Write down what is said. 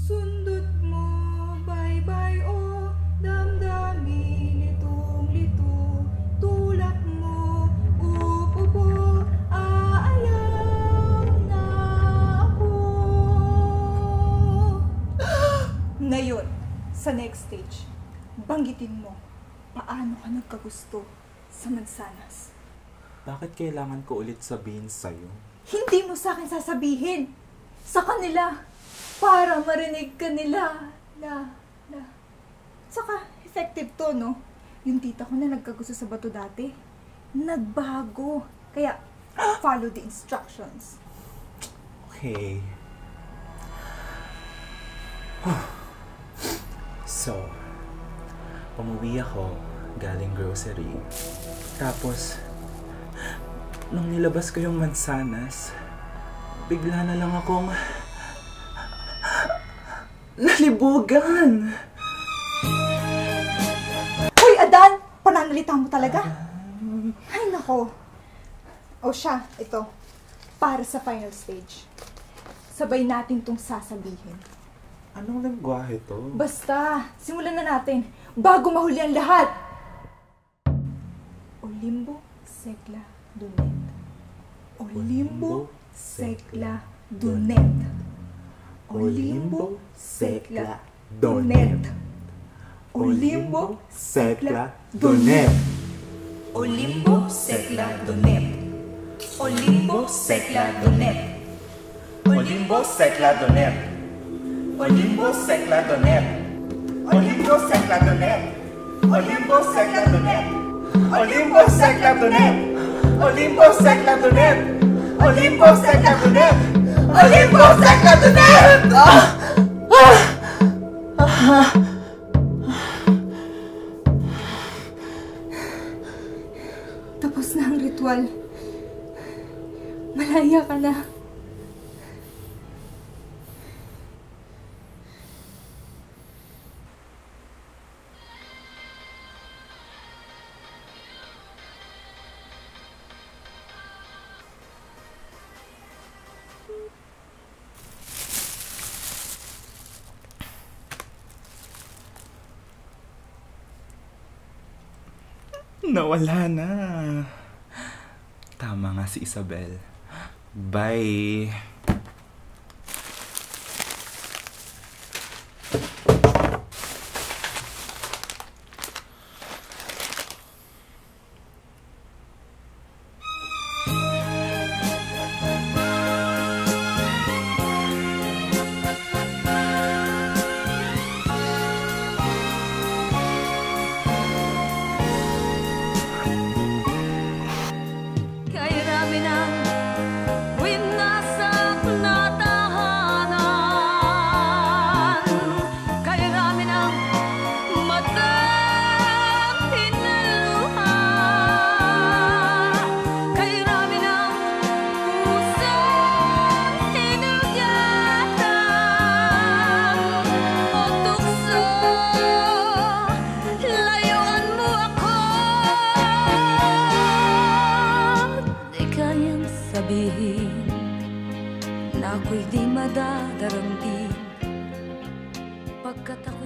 Sundot mo, bye-bye o damdamin itong lito. Tulak mo, upo, aayaw na ako. Ngayon, sa next stage, banggitin mo paano ka nagkagusto sa mansanas. Bakit kailangan ko ulit sabihin sa'yo? Hindi mo sa akin sasabihin. Sa kanila. Para marinig ka nila. Saka, effective to, no? Yung tita ko na nagkagusto sa bato dati, nagbago. Kaya, follow the instructions. Okay. So, umuwi ako galing grocery. Tapos, nung nilabas ko yung mansanas, bigla na lang akong nalibugan. Hoy, Adan! Pananalita mo talaga? Ay, nako. O siya, ito. Para sa final stage. Sabay natin tong sasabihin. Anong lengguwahe to? Basta, simulan na natin. Bago mahuli ang lahat. Olimbo, Sekla, Dunet. Olimbo, Sekla, Dunet. Olimbo, Sekla, Dunet. Olimbo, Sekla, Dunet. Olimbo, Sekla, Dunet. Olimbo, Sekla, Dunet. Olimbo, Sekla, Dunet. Olimbo, Sekla, Dunet. Olimbo, Sekla, Dunet. Olimbo, Sekla, Dunet. Olimbo, Sekla, Dunet. Olimbo, Sekla, Dunet. Olimbo, Sekla, Dunet. Olimbo, Sekla, Dunet. Tapos na ang ritual. Malaya ka na. Nawala na. Tama nga si Isabel. Bye. Sabihin na ako'y di madadaramdam pagkat ako